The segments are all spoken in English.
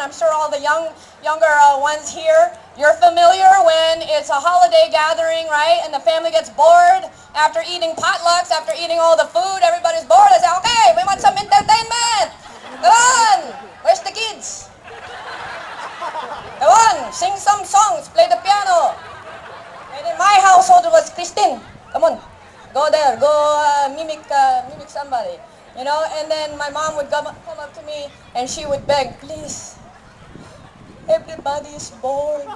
I'm sure all the younger ones here, you're familiar when it's a holiday gathering, right? And the family gets bored after eating potlucks, after eating all the food, everybody's bored. They say, okay, we want some entertainment. Come on, where's the kids? Come on, sing some songs, play the piano. And in my household it was, Christine, come on, go there, go mimic somebody. You know, and then my mom would come up to me and she would beg, please, everybody is bored.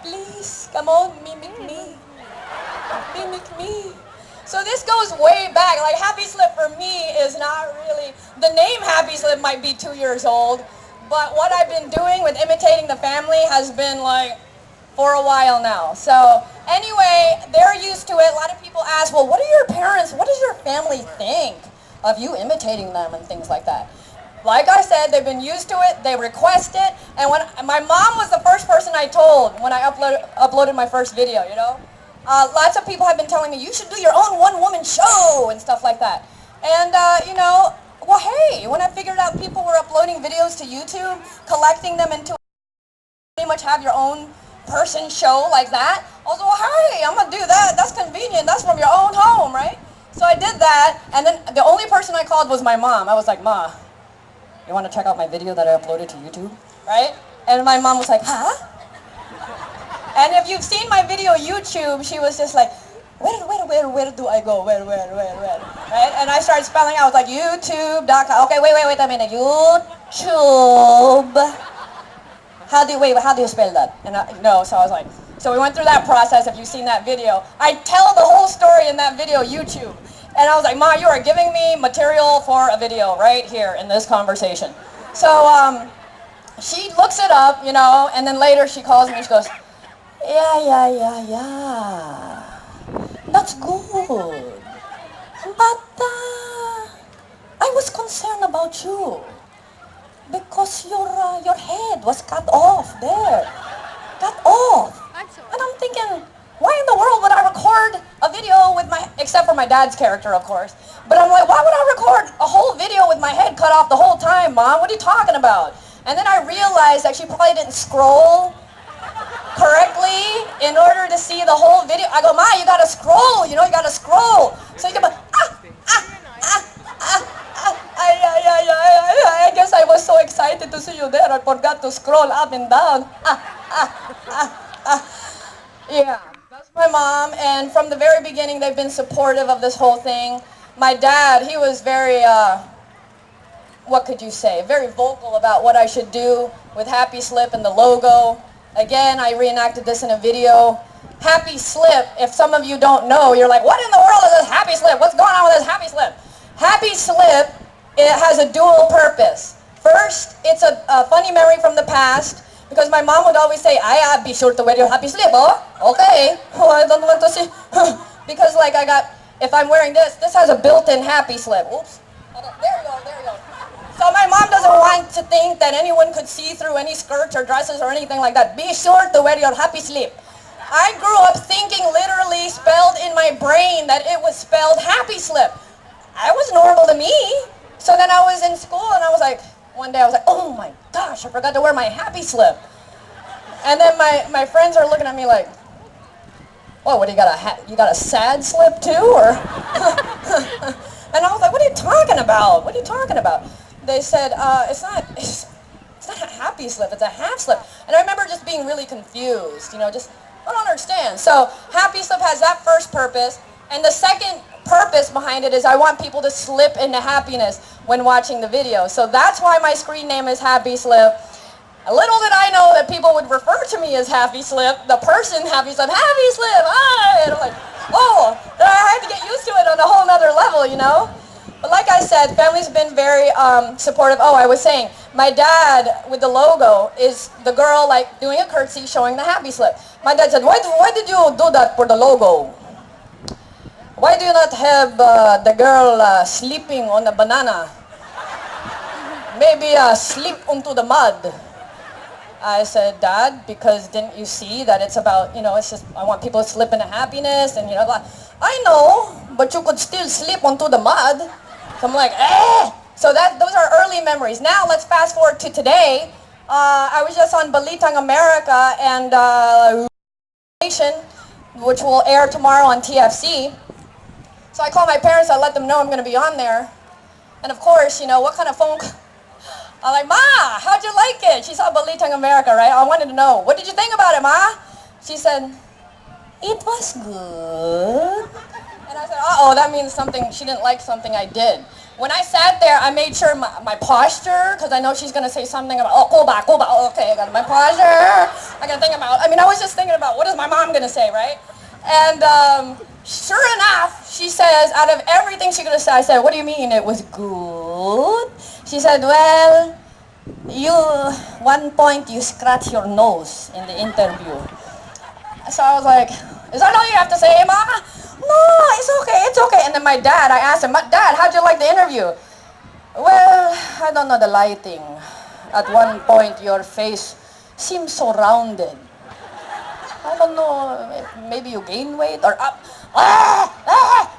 Please, come on, mimic me. Mimic me. So this goes way back. Like Happy Slip for me is not really, the name Happy Slip might be 2 years old, but what I've been doing with imitating the family has been like for a while now. So anyway, they're used to it. A lot of people ask, well, what does your family think of you imitating them and things like that? Like I said, they've been used to it, they request it, and when my mom was the first person I told when I uploaded my first video, you know? Lots of people have been telling me, you should do your own one-woman show and stuff like that. And, you know, well, hey, when I figured out people were uploading videos to YouTube, collecting them into pretty much have your own person show like that, I was like, well, hey, I'm gonna do that. That's convenient. That's from your own home, right? So I did that, and then the only person I called was my mom. I was like, Ma, you want to check out my video that I uploaded to YouTube, right? And my mom was like, huh? And if you've seen my video YouTube, she was just like, where do I go? Where, right? And I started spelling out, I was like, YouTube.com. Okay, wait a minute, YouTube. How do you spell that? And so I was like, so we went through that process. If you've seen that video, I tell the whole story in that video, YouTube. And I was like, Ma, you are giving me material for a video right here in this conversation. So she looks it up, you know, and then later she calls me and she goes, yeah. That's good. But I was concerned about you. Because your head was cut off there. Cut off. And I'm thinking, why in the world would I record a video with except for my dad's character, of course. But I'm like, why would I record a whole video with my head cut off the whole time, Mom? What are you talking about? And then I realized that she probably didn't scroll correctly in order to see the whole video. I go, Ma, you gotta scroll, you know, you gotta scroll. So you can I guess I was so excited to see you there, I forgot to scroll up and down. Yeah, that's my mom, and from the very beginning, they've been supportive of this whole thing. My dad, he was very, what could you say, very vocal about what I should do with Happy Slip and the logo. Again, I reenacted this in a video. Happy Slip, if some of you don't know, you're like, what in the world is this Happy Slip? What's going on with this Happy Slip? Happy Slip, it has a dual purpose. First, it's a funny memory from the past, because my mom would always say, be sure to wear your Happy Slip, oh? Okay. Oh, I don't want to see. Because like if I'm wearing this has a built-in Happy Slip. Oops. There you go. So my mom doesn't want to think that anyone could see through any skirts or dresses or anything like that. Be sure to wear your Happy Slip. I grew up thinking literally spelled in my brain that it was spelled Happy Slip. I was normal to me. So then I was in school and I was like, one day I was like, oh my gosh, I forgot to wear my Happy Slip. And then my friends are looking at me like, oh, what, you got a sad slip too, or? And I was like, what are you talking about? What are you talking about? They said, it's not a Happy Slip, it's a half slip. And I remember just being really confused, you know, just, I don't understand. So Happy Slip has that first purpose, and the second purpose behind it is I want people to slip into happiness when watching the video. So that's why my screen name is Happy Slip. Little did I know that people would refer to me as Happy Slip, the person Happy Slip, Happy Slip, and I'm like, oh, I had to get used to it on a whole nother level, you know? But like I said, family's been very supportive. Oh, I was saying, my dad with the logo is the girl like doing a curtsy showing the Happy Slip. My dad said, why did you do that for the logo? Why do you not have the girl sleeping on a banana? Maybe sleep onto the mud. I said, Dad, because didn't you see that it's about, you know, it's just, I want people to slip into happiness and, you know, I know, but you could still slip onto the mud. So I'm like, So those are early memories. Now let's fast forward to today. I was just on Balitang America and which will air tomorrow on TFC. So I called my parents, I let them know I'm going to be on there. And of course, you know, what kind of phone call? I'm like, Ma, how'd you like it? She saw Balitang America, right? I wanted to know, what did you think about it, Ma? She said, it was good. And I said, uh-oh, that means something, she didn't like something I did. When I sat there, I made sure my posture, because I know she's going to say something about, oh, go back, okay, I got my posture. I got to think about, I was just thinking about, what is my mom going to say, right? And sure enough, she says, out of everything she could have said, I said, what do you mean it was good? She said, well, one point you scratch your nose in the interview. So I was like, is that all you have to say, Ma? No, it's okay. And then my dad, I asked him, Dad, how'd you like the interview? Well, I don't know the lighting. At one point, your face seems so rounded. I don't know, maybe you gain weight or up.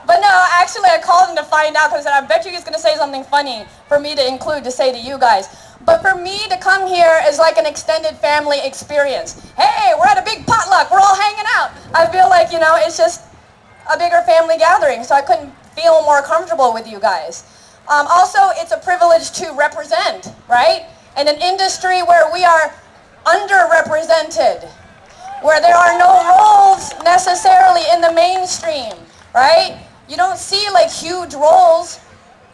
But no, actually I called him to find out because I bet you he's going to say something funny for me to include to say to you guys. But for me to come here is like an extended family experience. Hey, we're at a big potluck, we're all hanging out. I feel like, you know, it's just a bigger family gathering, so I couldn't feel more comfortable with you guys. Also, it's a privilege to represent, right? In an industry where we are underrepresented, where there are no roles necessarily in the mainstream, right? You don't see like huge roles,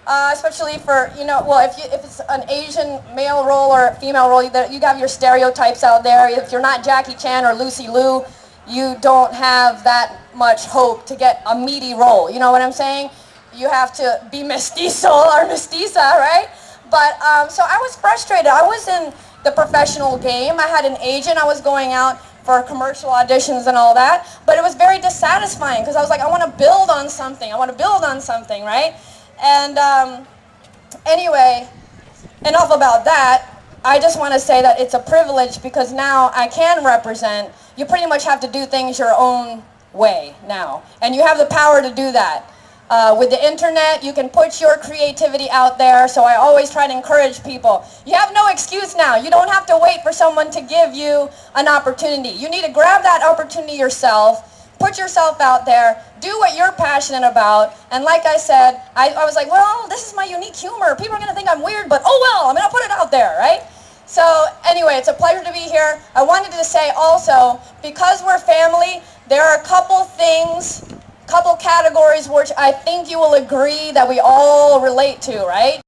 especially for, you know, well, if it's an Asian male role or female role, you have your stereotypes out there. If you're not Jackie Chan or Lucy Liu, you don't have that much hope to get a meaty role. You know what I'm saying? You have to be mestizo or mestiza, right? But, so I was frustrated. I was in the professional game. I had an agent. I was going out for commercial auditions and all that. But it was very dissatisfying because I was like, I want to build on something. I want to build on something, right? And anyway, enough about that. I just want to say that it's a privilege because now I can represent. You pretty much have to do things your own way now. And you have the power to do that. With the internet, you can put your creativity out there, so I always try to encourage people. You have no excuse now. You don't have to wait for someone to give you an opportunity. You need to grab that opportunity yourself, put yourself out there, do what you're passionate about, and like I said, I was like, well, this is my unique humor. People are going to think I'm weird, but oh well, I'm going to put it out there, right? So anyway, it's a pleasure to be here. I wanted to say also, because we're family, there are a couple things, couple categories which I think you will agree that we all relate to, right?